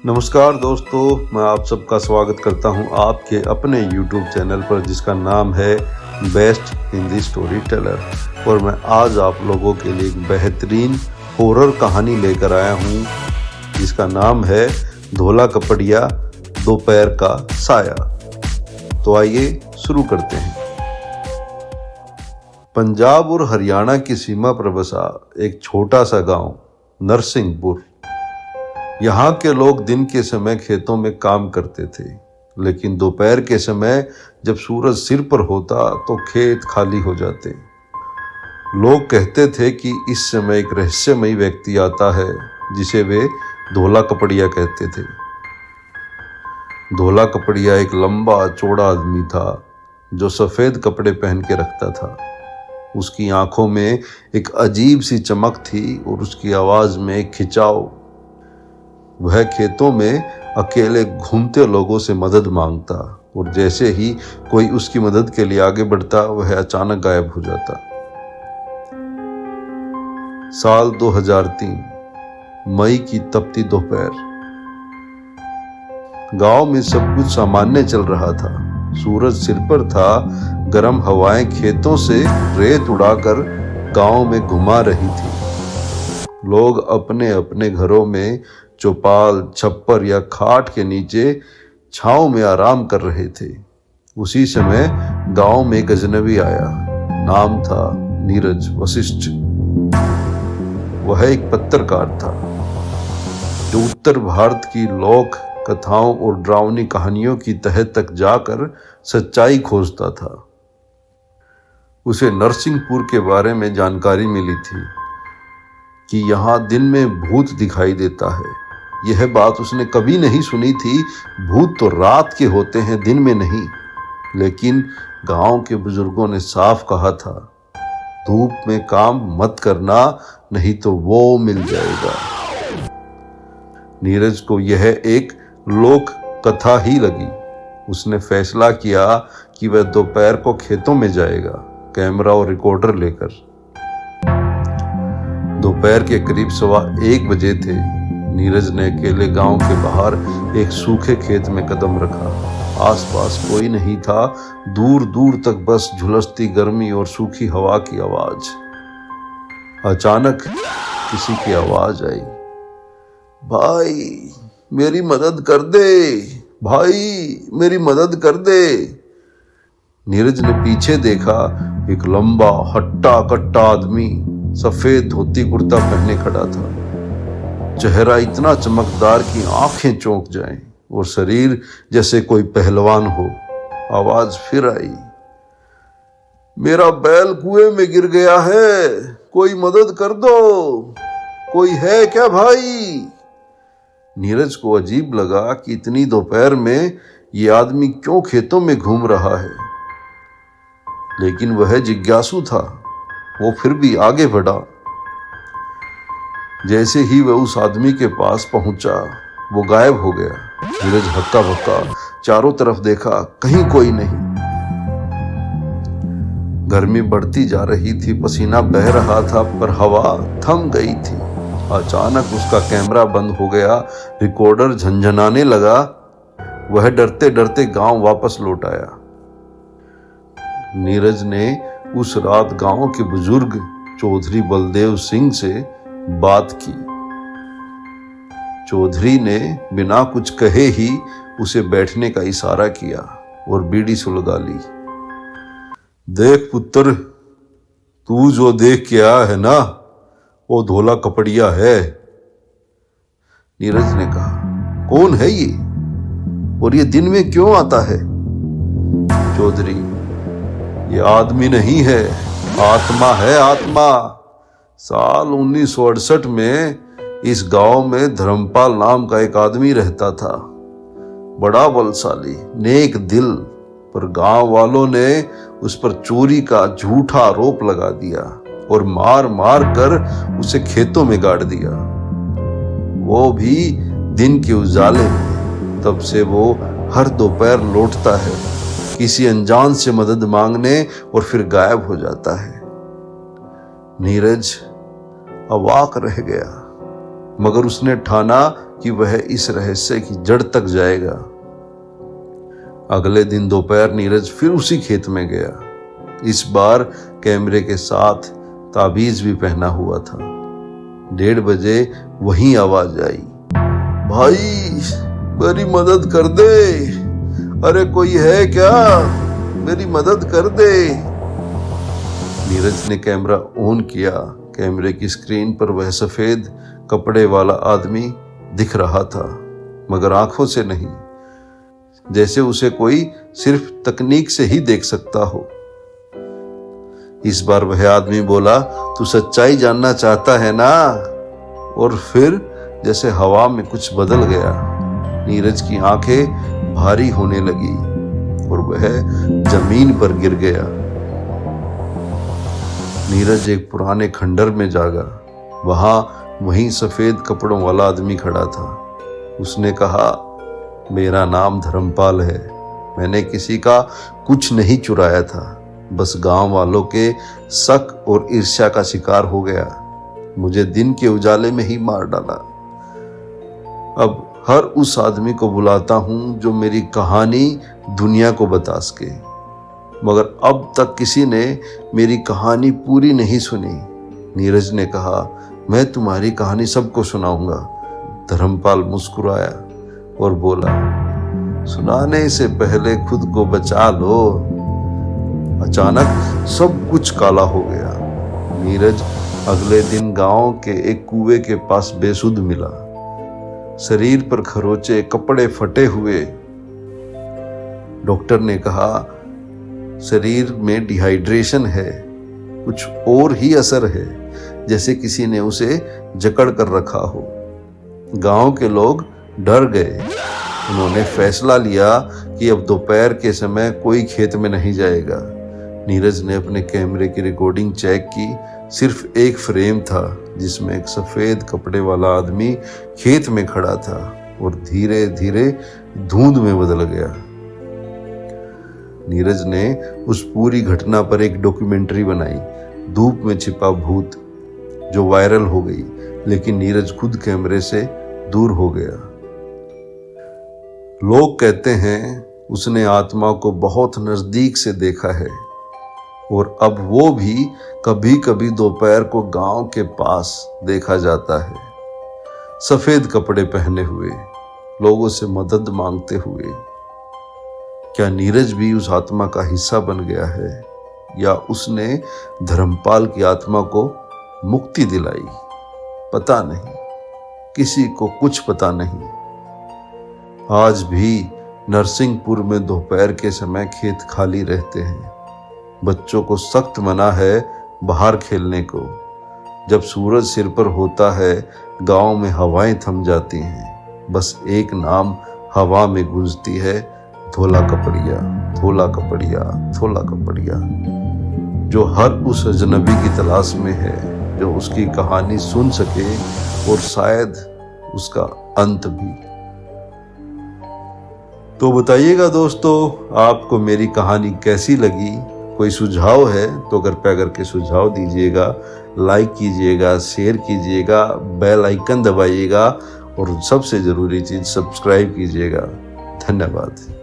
नमस्कार दोस्तों, मैं आप सबका स्वागत करता हूं आपके अपने YouTube चैनल पर जिसका नाम है बेस्ट हिंदी स्टोरी टेलर। और मैं आज आप लोगों के लिए एक बेहतरीन हॉरर कहानी लेकर आया हूं जिसका नाम है धोला कपड़िया दोपहर का साया। तो आइए शुरू करते हैं। पंजाब और हरियाणा की सीमा पर बसा एक छोटा सा गांव नरसिंहपुर। यहाँ के लोग दिन के समय खेतों में काम करते थे, लेकिन दोपहर के समय जब सूरज सिर पर होता तो खेत खाली हो जाते। लोग कहते थे कि इस समय एक रहस्यमयी व्यक्ति आता है जिसे वे धोला कपड़िया कहते थे। धोला कपड़िया एक लंबा चौड़ा आदमी था जो सफ़ेद कपड़े पहन के रखता था। उसकी आंखों में एक अजीब सी चमक थी और उसकी आवाज़ में एक खिंचाव। वह खेतों में अकेले घूमते लोगों से मदद मांगता और जैसे ही कोई उसकी मदद के लिए आगे बढ़ता वह अचानक गायब हो जाता। साल 2003, मई की तपती दोपहर। गांव में सब कुछ सामान्य चल रहा था। सूरज सिर पर था, गर्म हवाएं खेतों से रेत उड़ाकर गांव में घुमा रही थी। लोग अपने अपने घरों में चौपाल, छप्पर या खाट के नीचे छांव में आराम कर रहे थे। उसी समय गांव में एक अजनबी आया। नाम था नीरज वशिष्ठ। वह एक पत्रकार था जो उत्तर भारत की लोक कथाओं और डरावनी कहानियों की तह तक जाकर सच्चाई खोजता था। उसे नरसिंहपुर के बारे में जानकारी मिली थी कि यहाँ दिन में भूत दिखाई देता है। यह बात उसने कभी नहीं सुनी थी। भूत तो रात के होते हैं, दिन में नहीं। लेकिन गांव के बुजुर्गों ने साफ कहा था, धूप में काम मत करना, नहीं तो वो मिल जाएगा। नीरज को यह एक लोक कथा ही लगी। उसने फैसला किया कि वह दोपहर को खेतों में जाएगा, कैमरा और रिकॉर्डर लेकर। दोपहर के करीब 1:15 बजे थे। नीरज ने अकेले गांव के बाहर एक सूखे खेत में कदम रखा। आसपास कोई नहीं था। दूर दूर तक बस झुलसती गर्मी और सूखी हवा की आवाज। अचानक किसी की आवाज आई, भाई मेरी मदद कर दे, भाई मेरी मदद कर दे। नीरज ने पीछे देखा। एक लंबा हट्टा कट्टा आदमी सफेद धोती कुर्ता पहने खड़ा था। चेहरा इतना चमकदार कि आंखें चौंक जाएं और शरीर जैसे कोई पहलवान हो। आवाज फिर आई, मेरा बैल कुएं में गिर गया है, कोई मदद कर दो, कोई है क्या भाई? नीरज को अजीब लगा कि इतनी दोपहर में ये आदमी क्यों खेतों में घूम रहा है, लेकिन वह जिज्ञासु था। वो फिर भी आगे बढ़ा। जैसे ही वह उस आदमी के पास पहुंचा, वो गायब हो गया। नीरज हक्का बक्का चारों तरफ देखा, कहीं कोई नहीं। गर्मी बढ़ती जा रही थी, पसीना बह रहा था, पर हवा थम गई थी। अचानक उसका कैमरा बंद हो गया, रिकॉर्डर झंझनाने लगा। वह डरते डरते गांव वापस लौट आया। नीरज ने उस रात गांव के बुजुर्ग चौधरी बलदेव सिंह से बात की। चौधरी ने बिना कुछ कहे ही उसे बैठने का इशारा किया और बीड़ी सुलगा ली। देख पुत्र, तू जो देख के आया है ना, वो धोला कपड़िया है। नीरज ने कहा, कौन है ये और ये दिन में क्यों आता है? चौधरी, ये आदमी नहीं है, आत्मा है, आत्मा। साल 1968 में इस गांव में धर्मपाल नाम का एक आदमी रहता था। बड़ा बलशाली, नेक दिल, पर गांव वालों ने उस पर चोरी का झूठा आरोप लगा दिया और मार मार कर उसे खेतों में गाड़ दिया, वो भी दिन के उजाले में। तब से वो हर दोपहर लौटता है किसी अनजान से मदद मांगने और फिर गायब हो जाता है। नीरज अवाक रह गया। मगर उसने ठाना कि वह इस रहस्य की जड़ तक जाएगा। अगले दिन दोपहर नीरज फिर उसी खेत में गया। इस बार कैमरे के साथ ताबीज भी पहना हुआ था। 1:30 बजे वही आवाज आई, भाई मेरी मदद कर दे, अरे कोई है क्या, मेरी मदद कर दे। नीरज ने कैमरा ऑन किया। कैमरे की स्क्रीन पर वह सफेद कपड़े वाला आदमी दिख रहा था, मगर आंखों से नहीं, जैसे उसे कोई सिर्फ तकनीक से ही देख सकता हो। इस बार वह आदमी बोला, तू सच्चाई जानना चाहता है ना? और फिर जैसे हवा में कुछ बदल गया। नीरज की आंखें भारी होने लगी और वह जमीन पर गिर गया। नीरज एक पुराने खंडर में जागा। वहीं सफेद कपड़ों वाला आदमी खड़ा था। उसने कहा, मेरा नाम धर्मपाल है। मैंने किसी का कुछ नहीं चुराया था, बस गांव वालों के शक और ईर्ष्या का शिकार हो गया। मुझे दिन के उजाले में ही मार डाला। अब हर उस आदमी को बुलाता हूं जो मेरी कहानी दुनिया को बता सके, मगर अब तक किसी ने मेरी कहानी पूरी नहीं सुनी। नीरज ने कहा, मैं तुम्हारी कहानी सबको सुनाऊंगा। धर्मपाल मुस्कुराया और बोला, सुनाने से पहले खुद को बचा लो। अचानक सब कुछ काला हो गया। नीरज अगले दिन गांव के एक कुएं के पास बेसुध मिला। शरीर पर खरोचे, कपड़े फटे हुए। डॉक्टर ने कहा, शरीर में डिहाइड्रेशन है, कुछ और ही असर है, जैसे किसी ने उसे जकड़ कर रखा हो। गांव के लोग डर गए। उन्होंने फैसला लिया कि अब दोपहर के समय कोई खेत में नहीं जाएगा। नीरज ने अपने कैमरे की रिकॉर्डिंग चेक की। सिर्फ एक फ्रेम था जिसमें एक सफेद कपड़े वाला आदमी खेत में खड़ा था और धीरे धीरे धुंध में बदल गया। नीरज ने उस पूरी घटना पर एक डॉक्यूमेंट्री बनाई, धूप में छिपा भूत, जो वायरल हो गई। लेकिन नीरज खुद कैमरे से दूर हो गया। लोग कहते हैं उसने आत्मा को बहुत नजदीक से देखा है और अब वो भी कभी कभी दोपहर को गांव के पास देखा जाता है, सफेद कपड़े पहने हुए, लोगों से मदद मांगते हुए। क्या नीरज भी उस आत्मा का हिस्सा बन गया है या उसने धर्मपाल की आत्मा को मुक्ति दिलाई? पता नहीं, किसी को कुछ पता नहीं। आज भी नरसिंहपुर में दोपहर के समय खेत खाली रहते हैं। बच्चों को सख्त मना है बाहर खेलने को। जब सूरज सिर पर होता है, गांव में हवाएं थम जाती हैं। बस एक नाम हवा में गूंजती है, धोला कपड़िया, धोला कपड़िया, धोला कपड़िया, जो हर उस अजनबी की तलाश में है जो उसकी कहानी सुन सके और शायद उसका अंत भी। तो बताइएगा दोस्तों, आपको मेरी कहानी कैसी लगी? कोई सुझाव है तो कृपया करके सुझाव दीजिएगा, लाइक कीजिएगा, शेयर कीजिएगा, बेल आइकन दबाइएगा और सबसे ज़रूरी चीज़ सब्सक्राइब कीजिएगा। धन्यवाद।